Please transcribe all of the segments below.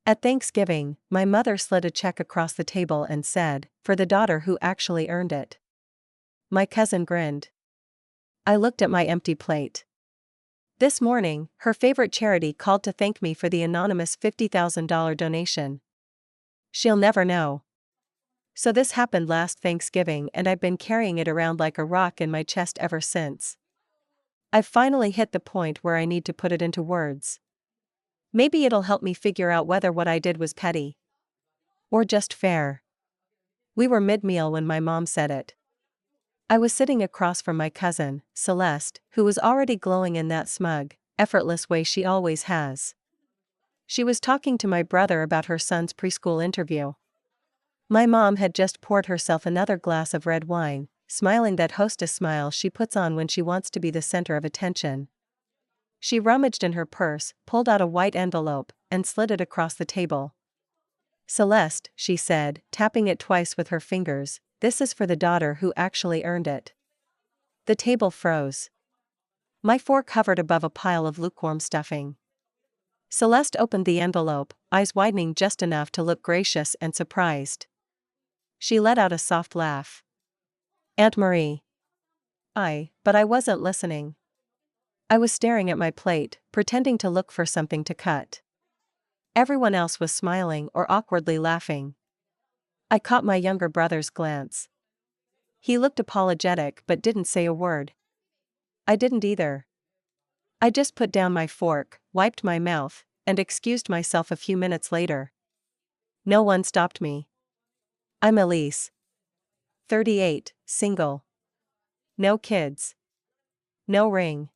At Thanksgiving, my mother slid a check across the table and said, "For the daughter who actually earned it." My cousin grinned. I looked at my empty plate. This morning, her favorite charity called to thank me for the anonymous $50,000 donation. She'll never know. So this happened last Thanksgiving and I've been carrying it around like a rock in my chest ever since. I've finally hit the point where I need to put it into words. Maybe it'll help me figure out whether what I did was petty or just fair. We were mid-meal when my mom said it. I was sitting across from my cousin, Celeste, who was already glowing in that smug, effortless way she always has. She was talking to my brother about her son's preschool interview. My mom had just poured herself another glass of red wine, smiling that hostess smile she puts on when she wants to be the center of attention. She rummaged in her purse, pulled out a white envelope, and slid it across the table. "Celeste," she said, tapping it twice with her fingers, "this is for the daughter who actually earned it." The table froze. My fork hovered above a pile of lukewarm stuffing. Celeste opened the envelope, eyes widening just enough to look gracious and surprised. She let out a soft laugh. "Aunt Marie." But I wasn't listening. I was staring at my plate, pretending to look for something to cut. Everyone else was smiling or awkwardly laughing. I caught my younger brother's glance. He looked apologetic but didn't say a word. I didn't either. I just put down my fork, wiped my mouth, and excused myself a few minutes later. No one stopped me. I'm Elise. 38, single. No kids. No ring.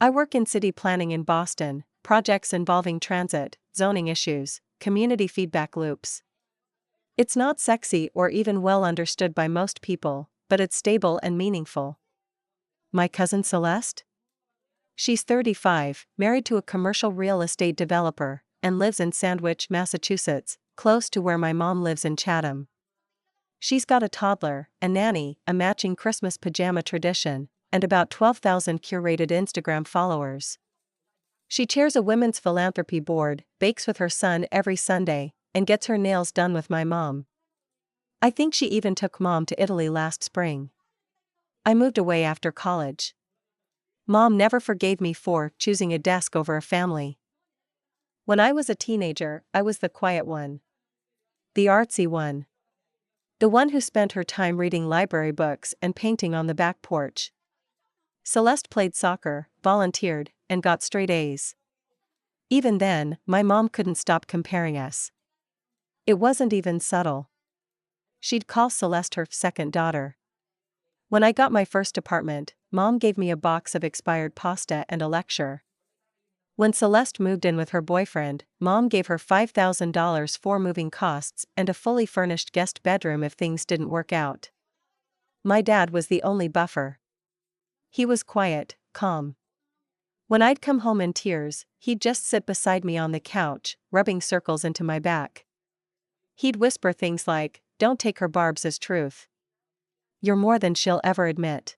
I work in city planning in Boston, projects involving transit, zoning issues, community feedback loops. It's not sexy or even well understood by most people, but it's stable and meaningful. My cousin Celeste? She's 35, married to a commercial real estate developer, and lives in Sandwich, Massachusetts, close to where my mom lives in Chatham. She's got a toddler, a nanny, a matching Christmas pajama tradition, and about 12,000 curated Instagram followers. She chairs a women's philanthropy board, bakes with her son every Sunday, and gets her nails done with my mom. I think she even took mom to Italy last spring. I moved away after college. Mom never forgave me for choosing a desk over a family. When I was a teenager, I was the quiet one. The artsy one. The one who spent her time reading library books and painting on the back porch. Celeste played soccer, volunteered, and got straight A's. Even then, my mom couldn't stop comparing us. It wasn't even subtle. She'd call Celeste her second daughter. When I got my first apartment, Mom gave me a box of expired pasta and a lecture. When Celeste moved in with her boyfriend, Mom gave her $5,000 for moving costs and a fully furnished guest bedroom if things didn't work out. My dad was the only buffer. He was quiet, calm. When I'd come home in tears, he'd just sit beside me on the couch, rubbing circles into my back. He'd whisper things like, "Don't take her barbs as truth. You're more than she'll ever admit."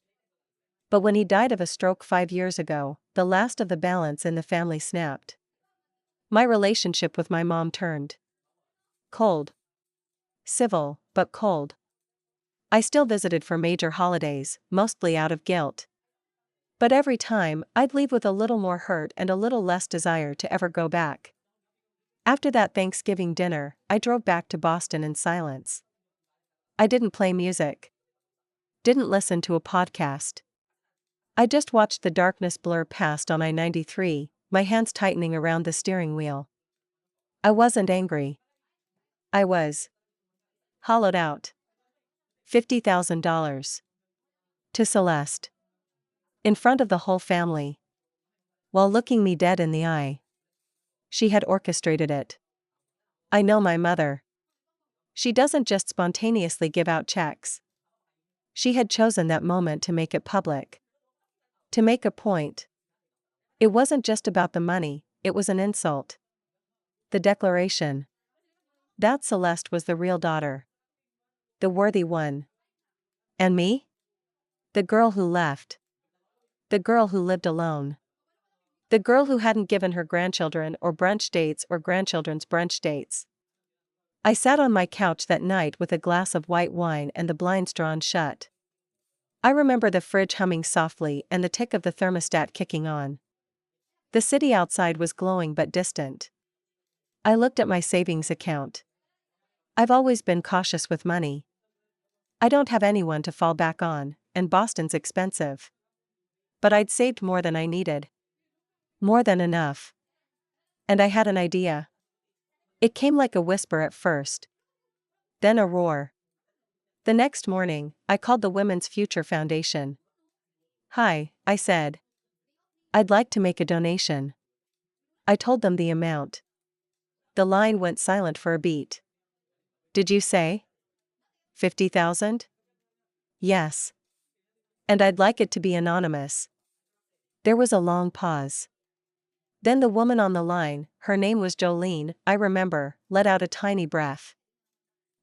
But when he died of a stroke 5 years ago, the last of the balance in the family snapped. My relationship with my mom turned cold. Civil, but cold. I still visited for major holidays, mostly out of guilt. But every time, I'd leave with a little more hurt and a little less desire to ever go back. After that Thanksgiving dinner, I drove back to Boston in silence. I didn't play music. Didn't listen to a podcast. I just watched the darkness blur past on I-93, my hands tightening around the steering wheel. I wasn't angry. I was hollowed out. $50,000. To Celeste. In front of the whole family. While looking me dead in the eye. She had orchestrated it. I know my mother. She doesn't just spontaneously give out checks. She had chosen that moment to make it public. To make a point. It wasn't just about the money, it was an insult. The declaration. That Celeste was the real daughter. The worthy one. And me? The girl who left. The girl who lived alone. The girl who hadn't given her grandchildren or brunch dates or grandchildren's brunch dates. I sat on my couch that night with a glass of white wine and the blinds drawn shut. I remember the fridge humming softly and the tick of the thermostat kicking on. The city outside was glowing but distant. I looked at my savings account. I've always been cautious with money. I don't have anyone to fall back on, and Boston's expensive. But I'd saved more than I needed. More than enough. And I had an idea. It came like a whisper at first. Then a roar. The next morning, I called the Women's Future Foundation. "Hi," I said. "I'd like to make a donation." I told them the amount. The line went silent for a beat. "Did you say 50,000? "Yes. And I'd like it to be anonymous." There was a long pause. Then the woman on the line, her name was Jolene, I remember, let out a tiny breath.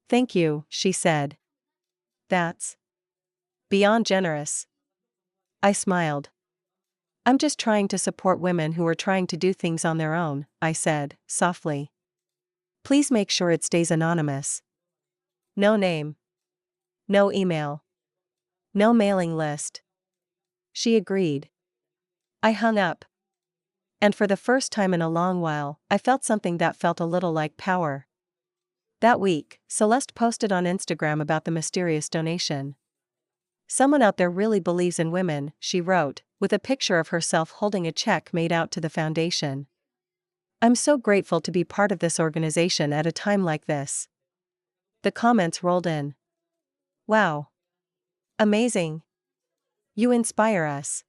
"Thank you," she said. "That's beyond generous." I smiled. "I'm just trying to support women who are trying to do things on their own," I said, softly. "Please make sure it stays anonymous. No name. No email. No mailing list." She agreed. I hung up. And for the first time in a long while, I felt something that felt a little like power. That week, Celeste posted on Instagram about the mysterious donation. "Someone out there really believes in women," she wrote, with a picture of herself holding a check made out to the foundation. "I'm so grateful to be part of this organization at a time like this." The comments rolled in. "Wow. Amazing. You inspire us."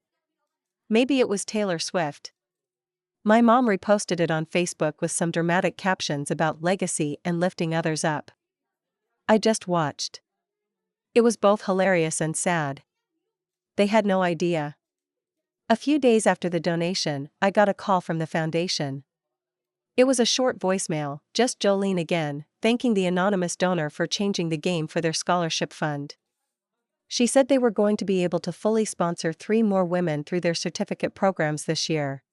Maybe it was Taylor Swift. My mom reposted it on Facebook with some dramatic captions about legacy and lifting others up. I just watched. It was both hilarious and sad. They had no idea. A few days after the donation, I got a call from the foundation. It was a short voicemail, just Jolene again, thanking the anonymous donor for changing the game for their scholarship fund. She said they were going to be able to fully sponsor 3 more women through their certificate programs this year.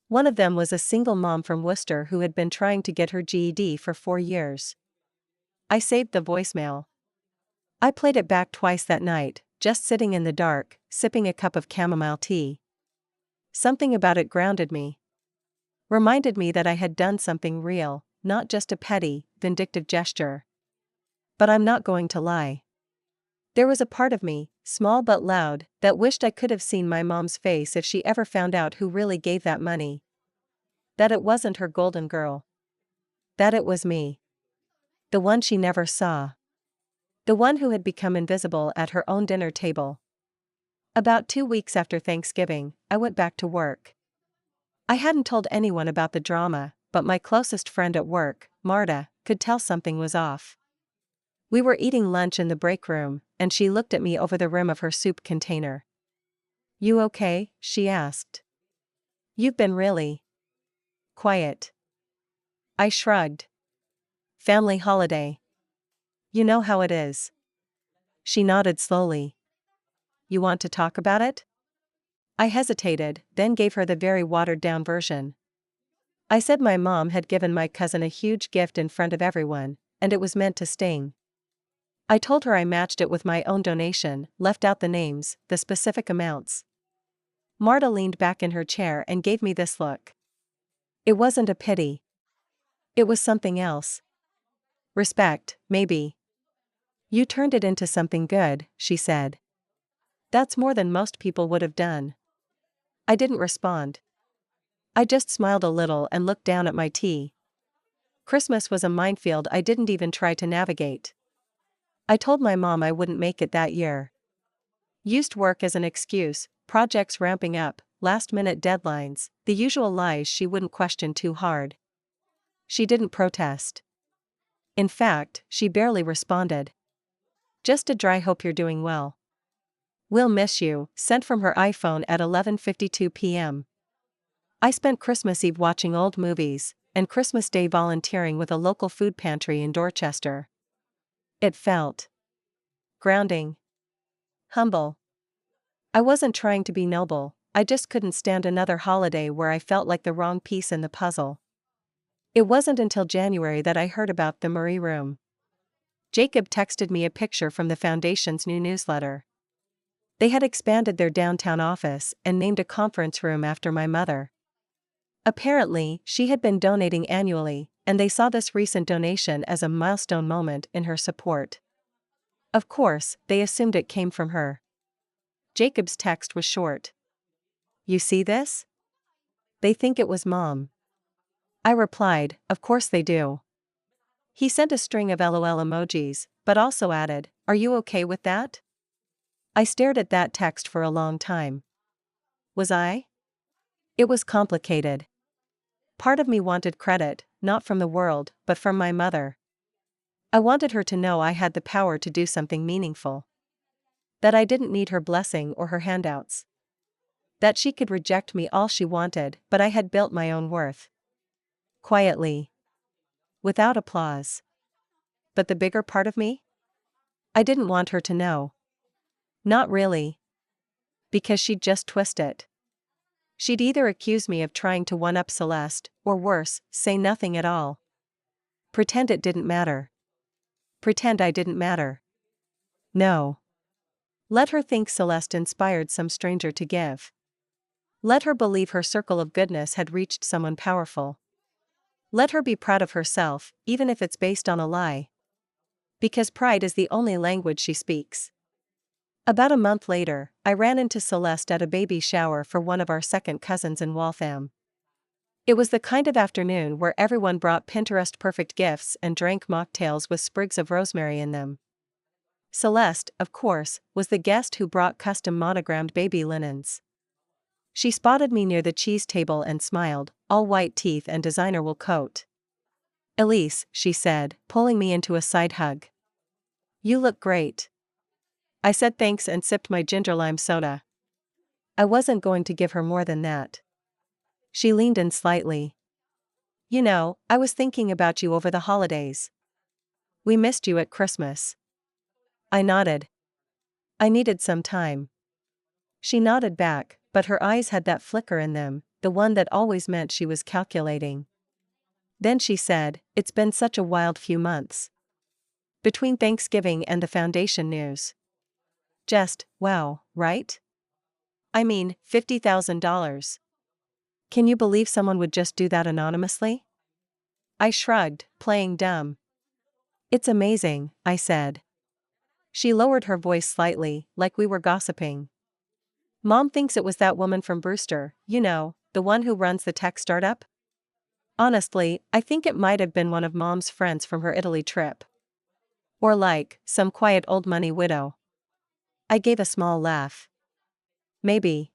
One of them was a single mom from Worcester who had been trying to get her GED for 4 years. I saved the voicemail. I played it back twice that night, just sitting in the dark, sipping a cup of chamomile tea. Something about it grounded me. Reminded me that I had done something real, not just a petty, vindictive gesture. But I'm not going to lie. There was a part of me, small but loud, that wished I could have seen my mom's face if she ever found out who really gave that money. That it wasn't her golden girl. That it was me. The one she never saw. The one who had become invisible at her own dinner table. About 2 weeks after Thanksgiving, I went back to work. I hadn't told anyone about the drama, but my closest friend at work, Marta, could tell something was off. We were eating lunch in the break room, and she looked at me over the rim of her soup container. "You okay?" she asked. "You've been really quiet." I shrugged. "Family holiday. You know how it is." She nodded slowly. "You want to talk about it?" I hesitated, then gave her the very watered-down version. I said my mom had given my cousin a huge gift in front of everyone, and it was meant to sting. I told her I matched it with my own donation, left out the names, the specific amounts. Marta leaned back in her chair and gave me this look. It wasn't a pity. It was something else. Respect, maybe. "You turned it into something good," she said. "That's more than most people would have done." I didn't respond. I just smiled a little and looked down at my tea. Christmas was a minefield I didn't even try to navigate. I told my mom I wouldn't make it that year. Used work as an excuse, projects ramping up, last-minute deadlines, the usual lies she wouldn't question too hard. She didn't protest. In fact, she barely responded. Just a dry "hope you're doing well. We'll miss you," sent from her iPhone at 11:52 p.m. I spent Christmas Eve watching old movies, and Christmas Day volunteering with a local food pantry in Dorchester. It felt grounding. Humble. I wasn't trying to be noble, I just couldn't stand another holiday where I felt like the wrong piece in the puzzle. It wasn't until January that I heard about the Marie Room. Jacob texted me a picture from the foundation's new newsletter. They had expanded their downtown office and named a conference room after my mother. Apparently, she had been donating annually, and they saw this recent donation as a milestone moment in her support. Of course, they assumed it came from her. Jacob's text was short. "You see this? They think it was Mom." I replied, "Of course they do." He sent a string of LOL emojis, but also added, "Are you okay with that?" I stared at that text for a long time. Was I? It was complicated. Part of me wanted credit, not from the world, but from my mother. I wanted her to know I had the power to do something meaningful. That I didn't need her blessing or her handouts. That she could reject me all she wanted, but I had built my own worth. Quietly. Without applause. But the bigger part of me? I didn't want her to know. Not really. Because she'd just twist it. She'd either accuse me of trying to one-up Celeste, or worse, say nothing at all. Pretend it didn't matter. Pretend I didn't matter. No. Let her think Celeste inspired some stranger to give. Let her believe her circle of goodness had reached someone powerful. Let her be proud of herself, even if it's based on a lie. Because pride is the only language she speaks. About a month later, I ran into Celeste at a baby shower for one of our second cousins in Waltham. It was the kind of afternoon where everyone brought Pinterest-perfect gifts and drank mocktails with sprigs of rosemary in them. Celeste, of course, was the guest who brought custom monogrammed baby linens. She spotted me near the cheese table and smiled, all white teeth and designer wool coat. "Elise," she said, pulling me into a side hug. "You look great." I said thanks and sipped my ginger lime soda. I wasn't going to give her more than that. She leaned in slightly. "You know, I was thinking about you over the holidays. We missed you at Christmas." I nodded. I needed some time. She nodded back, but her eyes had that flicker in them, the one that always meant she was calculating. Then she said, "It's been such a wild few months. Between Thanksgiving and the foundation news. Just, wow, right? I mean, $50,000. Can you believe someone would just do that anonymously?" I shrugged, playing dumb. "It's amazing," I said. She lowered her voice slightly, like we were gossiping. "Mom thinks it was that woman from Brewster, you know, the one who runs the tech startup. Honestly, I think it might have been one of Mom's friends from her Italy trip. Or like, some quiet old money widow." I gave a small laugh. "Maybe."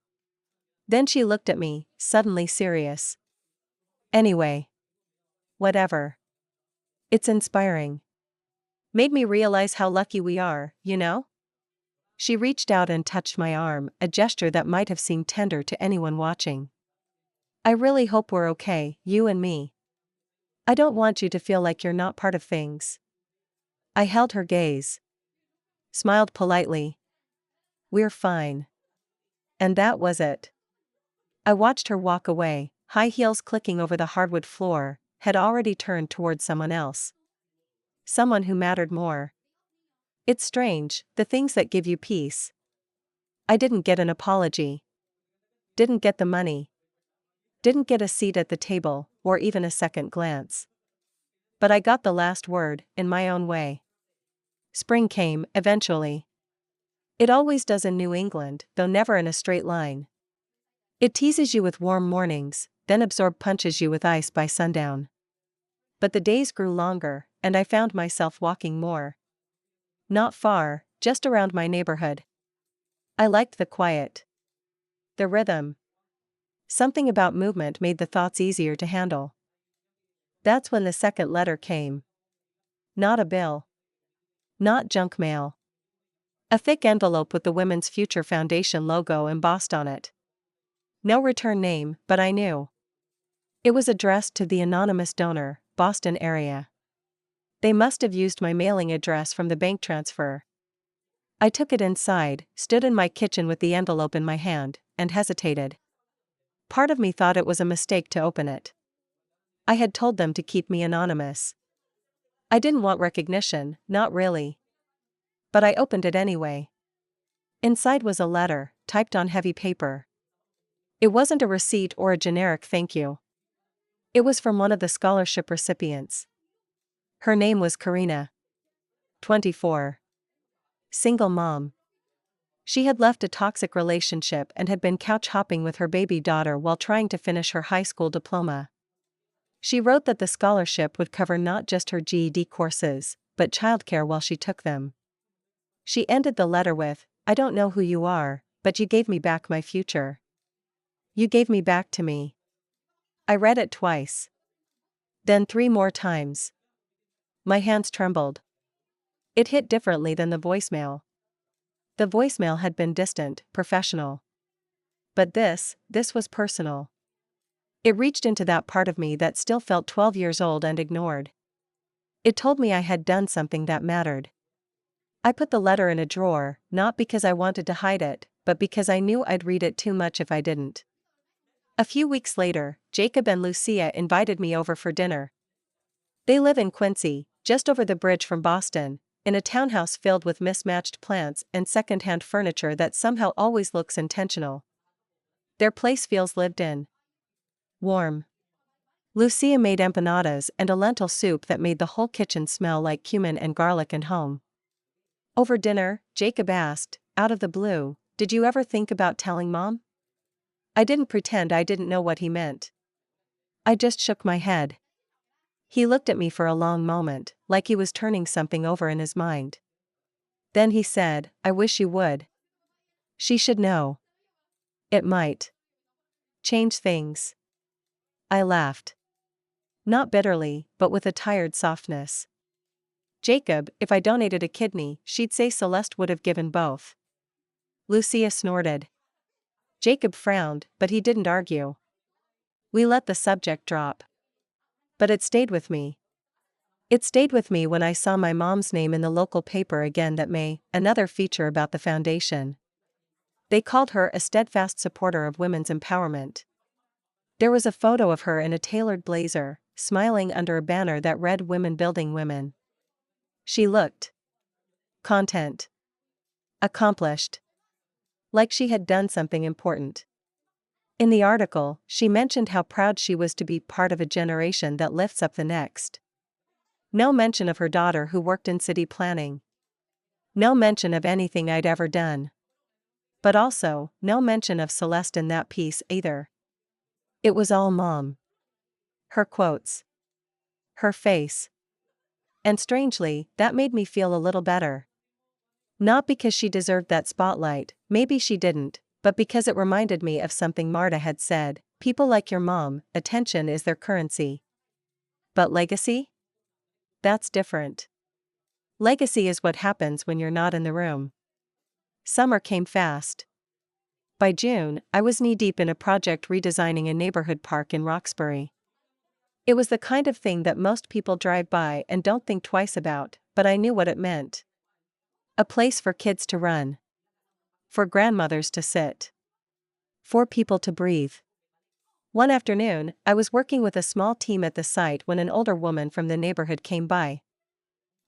Then she looked at me, suddenly serious. "Anyway. Whatever. It's inspiring. Made me realize how lucky we are, you know?" She reached out and touched my arm, a gesture that might have seemed tender to anyone watching. "I really hope we're okay, you and me. I don't want you to feel like you're not part of things." I held her gaze. Smiled politely. "We're fine." And that was it. I watched her walk away, high heels clicking over the hardwood floor, had already turned toward someone else. Someone who mattered more. It's strange, the things that give you peace. I didn't get an apology. Didn't get the money. Didn't get a seat at the table, or even a second glance. But I got the last word, in my own way. Spring came, eventually. It always does in New England, though never in a straight line. It teases you with warm mornings, then punches you with ice by sundown. But the days grew longer, and I found myself walking more. Not far, just around my neighborhood. I liked the quiet. The rhythm. Something about movement made the thoughts easier to handle. That's when the second letter came. Not a bill. Not junk mail. A thick envelope with the Women's Future Foundation logo embossed on it. No return name, but I knew. It was addressed to the anonymous donor, Boston area. They must have used my mailing address from the bank transfer. I took it inside, stood in my kitchen with the envelope in my hand, and hesitated. Part of me thought it was a mistake to open it. I had told them to keep me anonymous. I didn't want recognition, not really. But I opened it anyway. Inside was a letter, typed on heavy paper. It wasn't a receipt or a generic thank you. It was from one of the scholarship recipients. Her name was Karina. 24. Single mom. She had left a toxic relationship and had been couch hopping with her baby daughter while trying to finish her high school diploma. She wrote that the scholarship would cover not just her GED courses, but childcare while she took them. She ended the letter with, "I don't know who you are, but you gave me back my future. You gave me back to me." I read it twice. Then 3 more times. My hands trembled. It hit differently than the voicemail. The voicemail had been distant, professional. But this was personal. It reached into that part of me that still felt 12 years old and ignored. It told me I had done something that mattered. I put the letter in a drawer, not because I wanted to hide it, but because I knew I'd read it too much if I didn't. A few weeks later, Jacob and Lucia invited me over for dinner. They live in Quincy, just over the bridge from Boston, in a townhouse filled with mismatched plants and secondhand furniture that somehow always looks intentional. Their place feels lived in. Warm. Lucia made empanadas and a lentil soup that made the whole kitchen smell like cumin and garlic and home. Over dinner, Jacob asked, out of the blue, "Did you ever think about telling Mom?" I didn't pretend I didn't know what he meant. I just shook my head. He looked at me for a long moment, like he was turning something over in his mind. Then he said, "I wish you would. She should know. It might change things." I laughed. Not bitterly, but with a tired softness. "Jacob, if I donated a kidney, she'd say Celeste would have given both." Lucia snorted. Jacob frowned, but he didn't argue. We let the subject drop. But it stayed with me. It stayed with me when I saw my mom's name in the local paper again that May, another feature about the foundation. They called her a steadfast supporter of women's empowerment. There was a photo of her in a tailored blazer, smiling under a banner that read "Women Building Women." She looked content. Accomplished. Like she had done something important. In the article, she mentioned how proud she was to be part of a generation that lifts up the next. No mention of her daughter who worked in city planning. No mention of anything I'd ever done. But also, no mention of Celeste in that piece either. It was all Mom. Her quotes. Her face. And strangely, that made me feel a little better. Not because she deserved that spotlight, maybe she didn't, but because it reminded me of something Marta had said, "People like your mom, attention is their currency. But legacy? That's different. Legacy is what happens when you're not in the room." Summer came fast. By June, I was knee-deep in a project redesigning a neighborhood park in Roxbury. It was the kind of thing that most people drive by and don't think twice about, but I knew what it meant. A place for kids to run. For grandmothers to sit. For people to breathe. One afternoon, I was working with a small team at the site when an older woman from the neighborhood came by.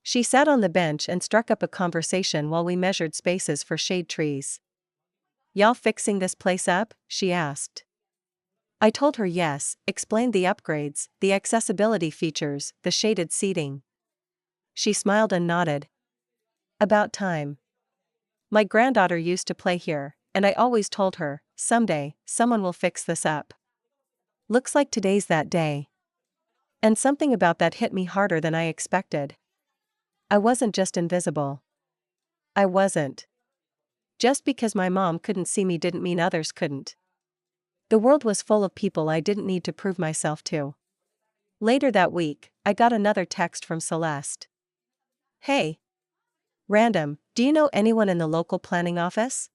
She sat on the bench and struck up a conversation while we measured spaces for shade trees. "Y'all fixing this place up?" she asked. I told her yes, explained the upgrades, the accessibility features, the shaded seating. She smiled and nodded. "About time. My granddaughter used to play here, and I always told her, someday, someone will fix this up. Looks like today's that day." And something about that hit me harder than I expected. I wasn't just invisible. I wasn't. Just because my mom couldn't see me didn't mean others couldn't. The world was full of people I didn't need to prove myself to. Later that week, I got another text from Celeste. "Hey. Random, do you know anyone in the local planning office?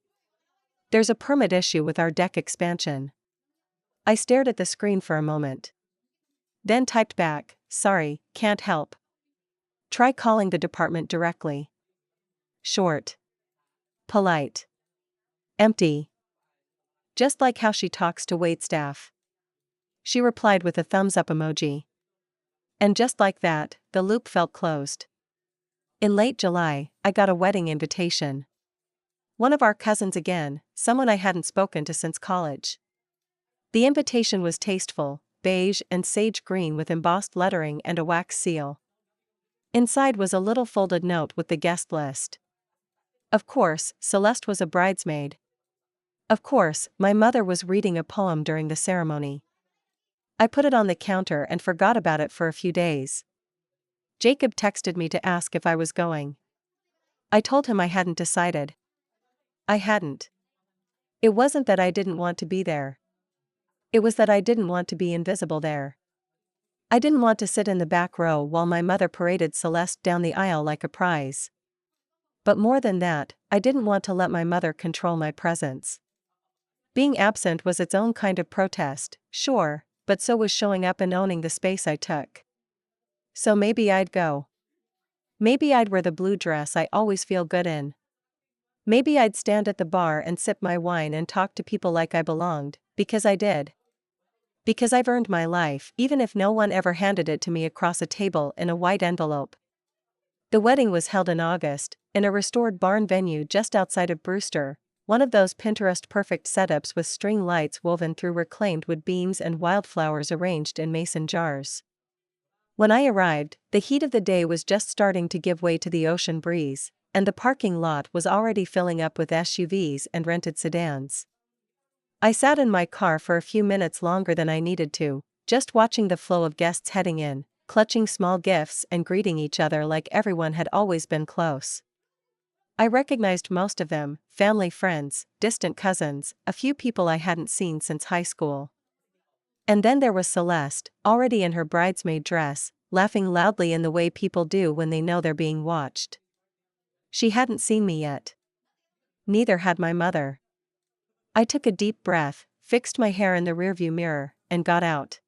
There's a permit issue with our deck expansion." I stared at the screen for a moment. Then typed back, "Sorry, can't help. Try calling the department directly." Short. Polite. Empty. Just like how she talks to waitstaff. She replied with a thumbs up emoji. And just like that, the loop felt closed. In late July, I got a wedding invitation. One of our cousins again, someone I hadn't spoken to since college. The invitation was tasteful, beige and sage green with embossed lettering and a wax seal. Inside was a little folded note with the guest list. Of course, Celeste was a bridesmaid. Of course, my mother was reading a poem during the ceremony. I put it on the counter and forgot about it for a few days. Jacob texted me to ask if I was going. I told him I hadn't decided. I hadn't. It wasn't that I didn't want to be there. It was that I didn't want to be invisible there. I didn't want to sit in the back row while my mother paraded Celeste down the aisle like a prize. But more than that, I didn't want to let my mother control my presence. Being absent was its own kind of protest, sure, but so was showing up and owning the space I took. So maybe I'd go. Maybe I'd wear the blue dress I always feel good in. Maybe I'd stand at the bar and sip my wine and talk to people like I belonged, because I did. Because I've earned my life, even if no one ever handed it to me across a table in a white envelope. The wedding was held in August, in a restored barn venue just outside of Brewster, one of those Pinterest-perfect setups with string lights woven through reclaimed wood beams and wildflowers arranged in mason jars. When I arrived, the heat of the day was just starting to give way to the ocean breeze, and the parking lot was already filling up with SUVs and rented sedans. I sat in my car for a few minutes longer than I needed to, just watching the flow of guests heading in, clutching small gifts and greeting each other like everyone had always been close. I recognized most of them, family friends, distant cousins, a few people I hadn't seen since high school. And then there was Celeste, already in her bridesmaid dress, laughing loudly in the way people do when they know they're being watched. She hadn't seen me yet. Neither had my mother. I took a deep breath, fixed my hair in the rearview mirror, and got out.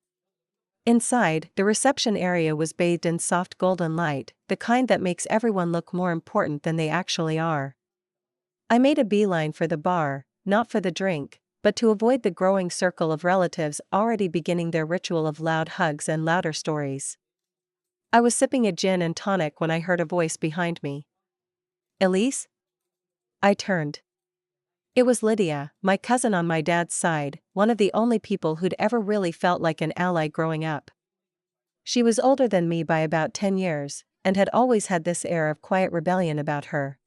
Inside, the reception area was bathed in soft golden light, the kind that makes everyone look more important than they actually are. I made a beeline for the bar, not for the drink, but to avoid the growing circle of relatives already beginning their ritual of loud hugs and louder stories. I was sipping a gin and tonic when I heard a voice behind me. "Elise?" I turned. It was Lydia, my cousin on my dad's side, one of the only people who'd ever really felt like an ally growing up. She was older than me by about 10 years, and had always had this air of quiet rebellion about her.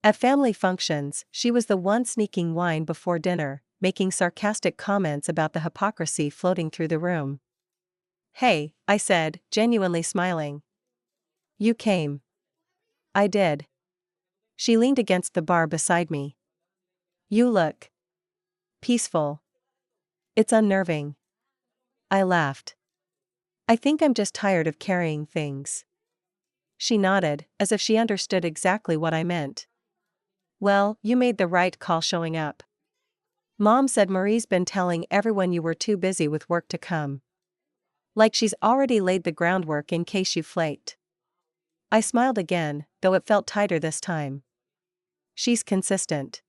At family functions, she was the one sneaking wine before dinner, making sarcastic comments about the hypocrisy floating through the room. "Hey," I said, genuinely smiling. "You came." I did. She leaned against the bar beside me. "You look peaceful. It's unnerving." I laughed. "I think I'm just tired of carrying things." She nodded, as if she understood exactly what I meant. "Well, you made the right call showing up. Mom said Marie's been telling everyone you were too busy with work to come. Like she's already laid the groundwork in case you flaked." I smiled again, though it felt tighter this time. She's consistent.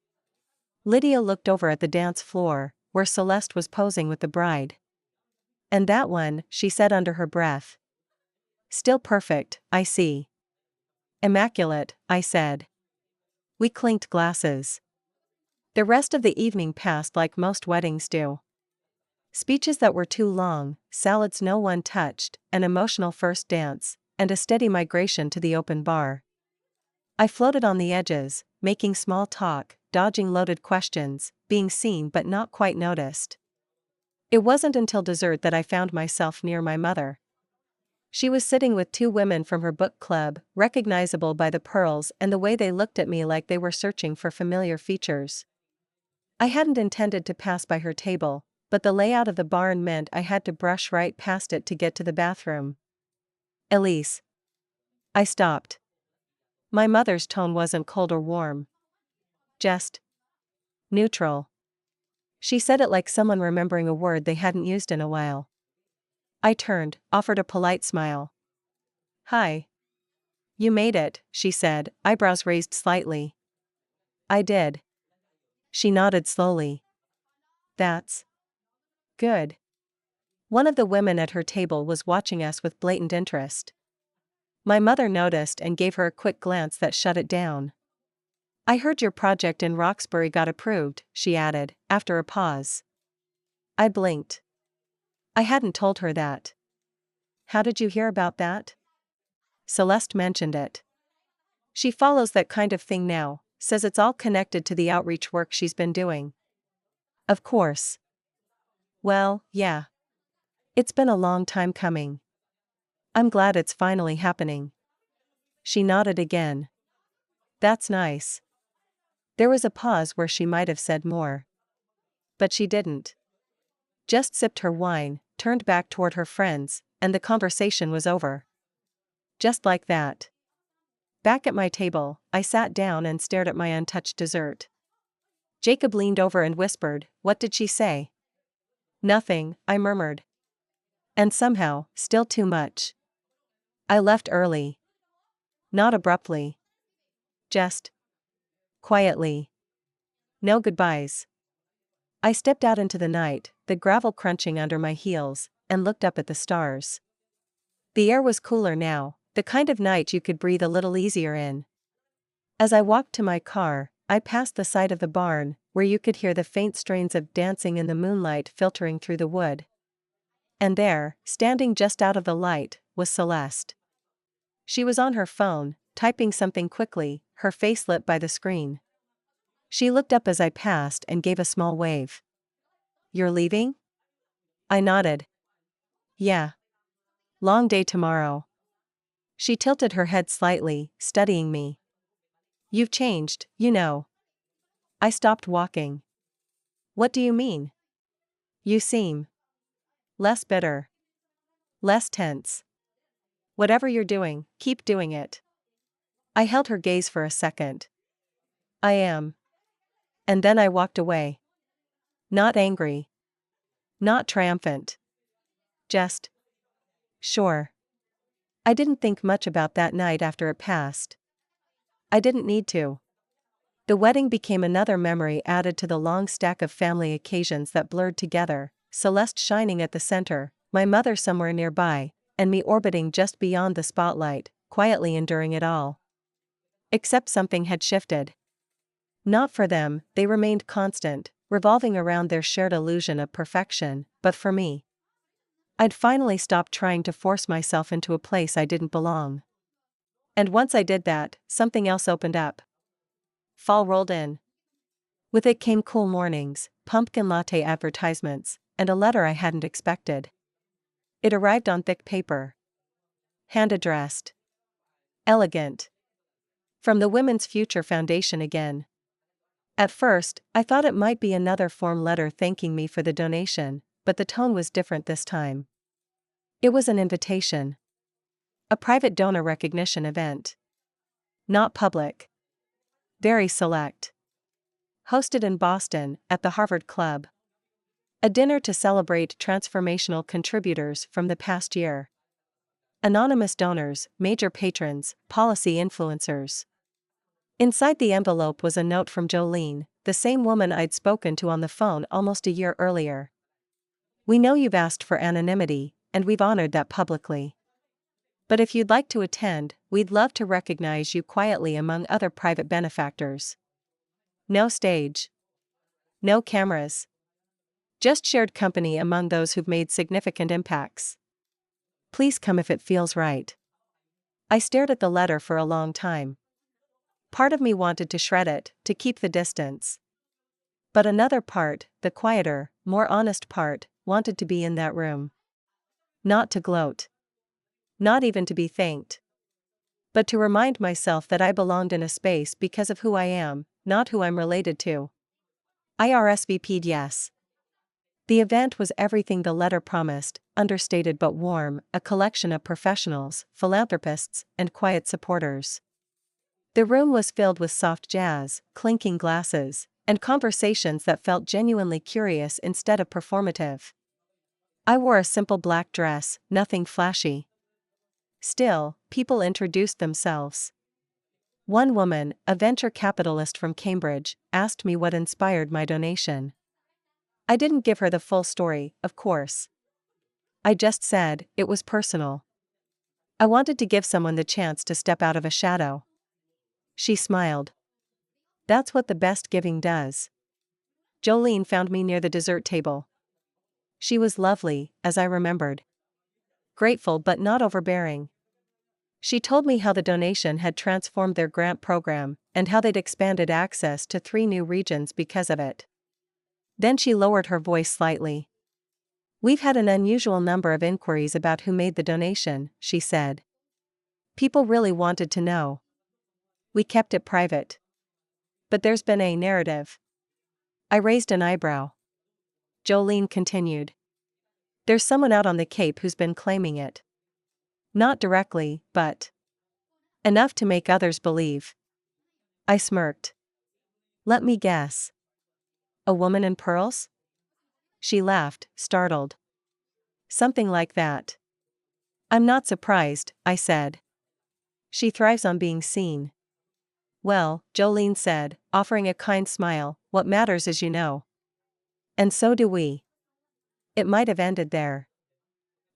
Lydia looked over at the dance floor, where Celeste was posing with the bride. "And that one," she said under her breath. "Still perfect, I see." "Immaculate," I said. We clinked glasses. The rest of the evening passed like most weddings do. Speeches that were too long, salads no one touched, an emotional first dance, and a steady migration to the open bar. I floated on the edges, making small talk, dodging loaded questions, being seen but not quite noticed. It wasn't until dessert that I found myself near my mother. She was sitting with two women from her book club, recognizable by the pearls and the way they looked at me like they were searching for familiar features. I hadn't intended to pass by her table, but the layout of the barn meant I had to brush right past it to get to the bathroom. "Elise." I stopped. My mother's tone wasn't cold or warm. Just neutral. She said it like someone remembering a word they hadn't used in a while. I turned, offered a polite smile. "Hi." "You made it," she said, eyebrows raised slightly. "I did." She nodded slowly. That's good. One of the women at her table was watching us with blatant interest. My mother noticed and gave her a quick glance that shut it down. I heard your project in Roxbury got approved, she added, after a pause. I blinked. I hadn't told her that. How did you hear about that? Celeste mentioned it. She follows that kind of thing now, says it's all connected to the outreach work she's been doing. Of course. Well, yeah. It's been a long time coming. I'm glad it's finally happening. She nodded again. That's nice. There was a pause where she might have said more. But she didn't. Just sipped her wine, turned back toward her friends, and the conversation was over. Just like that. Back at my table, I sat down and stared at my untouched dessert. Jacob leaned over and whispered, "What did she say?" "Nothing," I murmured. And somehow, still too much. I left early. Not abruptly. Just quietly. No goodbyes. I stepped out into the night, the gravel crunching under my heels, and looked up at the stars. The air was cooler now, the kind of night you could breathe a little easier in. As I walked to my car, I passed the side of the barn, where you could hear the faint strains of dancing in the moonlight filtering through the wood. And there, standing just out of the light, was Celeste. She was on her phone, typing something quickly, her face lit by the screen. She looked up as I passed and gave a small wave. "You're leaving?" I nodded. "Yeah. Long day tomorrow." She tilted her head slightly, studying me. "You've changed, you know." I stopped walking. "What do you mean?" "You seem less bitter. Less tense. Whatever you're doing, keep doing it." I held her gaze for a second. "I am." And then I walked away. Not angry. Not triumphant. Just sure. I didn't think much about that night after it passed. I didn't need to. The wedding became another memory added to the long stack of family occasions that blurred together, Celeste shining at the center, my mother somewhere nearby, and me orbiting just beyond the spotlight, quietly enduring it all. Except something had shifted. Not for them, they remained constant, revolving around their shared illusion of perfection, but for me. I'd finally stopped trying to force myself into a place I didn't belong. And once I did that, something else opened up. Fall rolled in. With it came cool mornings, pumpkin latte advertisements, and a letter I hadn't expected. It arrived on thick paper. Hand-addressed. Elegant. From the Women's Future Foundation again. At first, I thought it might be another form letter thanking me for the donation, but the tone was different this time. It was an invitation. A private donor recognition event. Not public. Very select. Hosted in Boston, at the Harvard Club. A dinner to celebrate transformational contributors from the past year. Anonymous donors, major patrons, policy influencers. Inside the envelope was a note from Jolene, the same woman I'd spoken to on the phone almost a year earlier. "We know you've asked for anonymity, and we've honored that publicly. But if you'd like to attend, we'd love to recognize you quietly among other private benefactors. No stage. No cameras. Just shared company among those who've made significant impacts. Please come if it feels right." I stared at the letter for a long time. Part of me wanted to shred it, to keep the distance. But another part, the quieter, more honest part, wanted to be in that room. Not to gloat. Not even to be thanked. But to remind myself that I belonged in a space because of who I am, not who I'm related to. I RSVP'd yes. The event was everything the letter promised, understated but warm, a collection of professionals, philanthropists, and quiet supporters. The room was filled with soft jazz, clinking glasses, and conversations that felt genuinely curious instead of performative. I wore a simple black dress, nothing flashy. Still, people introduced themselves. One woman, a venture capitalist from Cambridge, asked me what inspired my donation. I didn't give her the full story, of course. I just said, it was personal. I wanted to give someone the chance to step out of a shadow. She smiled. That's what the best giving does. Jolene found me near the dessert table. She was lovely, as I remembered. Grateful but not overbearing. She told me how the donation had transformed their grant program, and how they'd expanded access to 3 new regions because of it. Then she lowered her voice slightly. We've had an unusual number of inquiries about who made the donation, she said. People really wanted to know. We kept it private. But there's been a narrative. I raised an eyebrow. Jolene continued. There's someone out on the Cape who's been claiming it. Not directly, but enough to make others believe. I smirked. Let me guess. A woman in pearls? She laughed, startled. Something like that. I'm not surprised, I said. She thrives on being seen. Well, Jolene said, offering a kind smile, what matters is you know. And so do we. It might have ended there.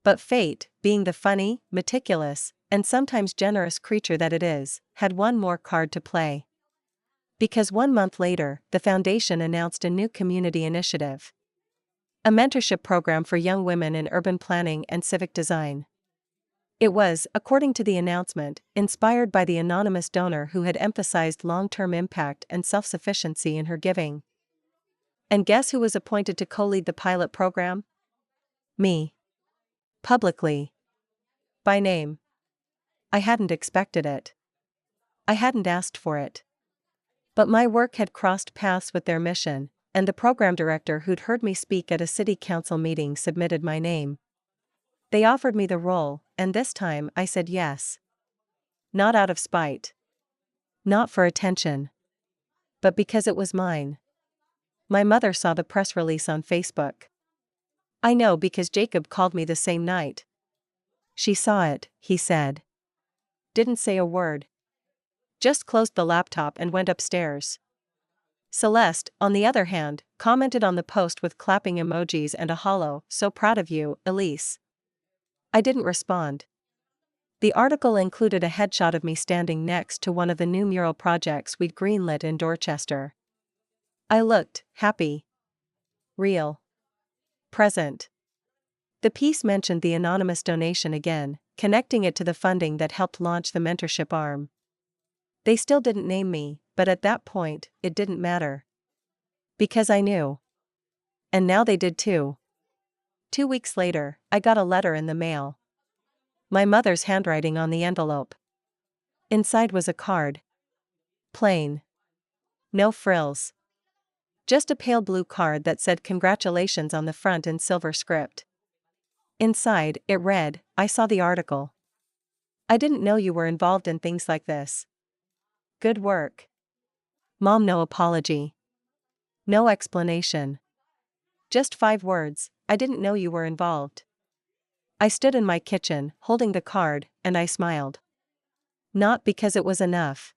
But fate, being the funny, meticulous, and sometimes generous creature that it is, had one more card to play. Because 1 month later, the foundation announced a new community initiative. A mentorship program for young women in urban planning and civic design. It was, according to the announcement, inspired by the anonymous donor who had emphasized long-term impact and self-sufficiency in her giving. And guess who was appointed to co-lead the pilot program? Me. Publicly. By name. I hadn't expected it. I hadn't asked for it. But my work had crossed paths with their mission, and the program director who'd heard me speak at a city council meeting submitted my name. They offered me the role, and this time I said yes. Not out of spite. Not for attention. But because it was mine. My mother saw the press release on Facebook. I know because Jacob called me the same night. She saw it, he said. Didn't say a word. Just closed the laptop and went upstairs. Celeste, on the other hand, commented on the post with clapping emojis and a hollow, so proud of you, Elise. I didn't respond. The article included a headshot of me standing next to one of the new mural projects we'd greenlit in Dorchester. I looked happy. Real. Present. The piece mentioned the anonymous donation again, connecting it to the funding that helped launch the mentorship arm. They still didn't name me, but at that point, it didn't matter. Because I knew. And now they did too. 2 weeks later, I got a letter in the mail. My mother's handwriting on the envelope. Inside was a card. Plain. No frills. Just a pale blue card that said congratulations on the front in silver script. Inside, it read, I saw the article. I didn't know you were involved in things like this. Good work. Mom, no apology. No explanation. Just 5 words, I didn't know you were involved. I stood in my kitchen, holding the card, and I smiled. Not because it was enough.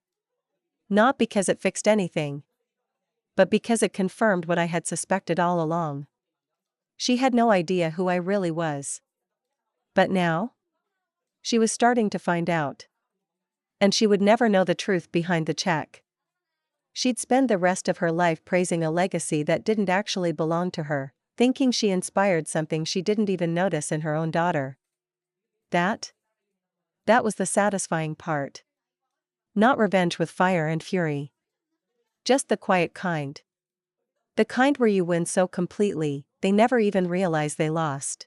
Not because it fixed anything. But because it confirmed what I had suspected all along. She had no idea who I really was. But now? She was starting to find out. And she would never know the truth behind the check. She'd spend the rest of her life praising a legacy that didn't actually belong to her, thinking she inspired something she didn't even notice in her own daughter. That was the satisfying part. Not revenge with fire and fury. Just the quiet kind. The kind where you win so completely, they never even realize they lost.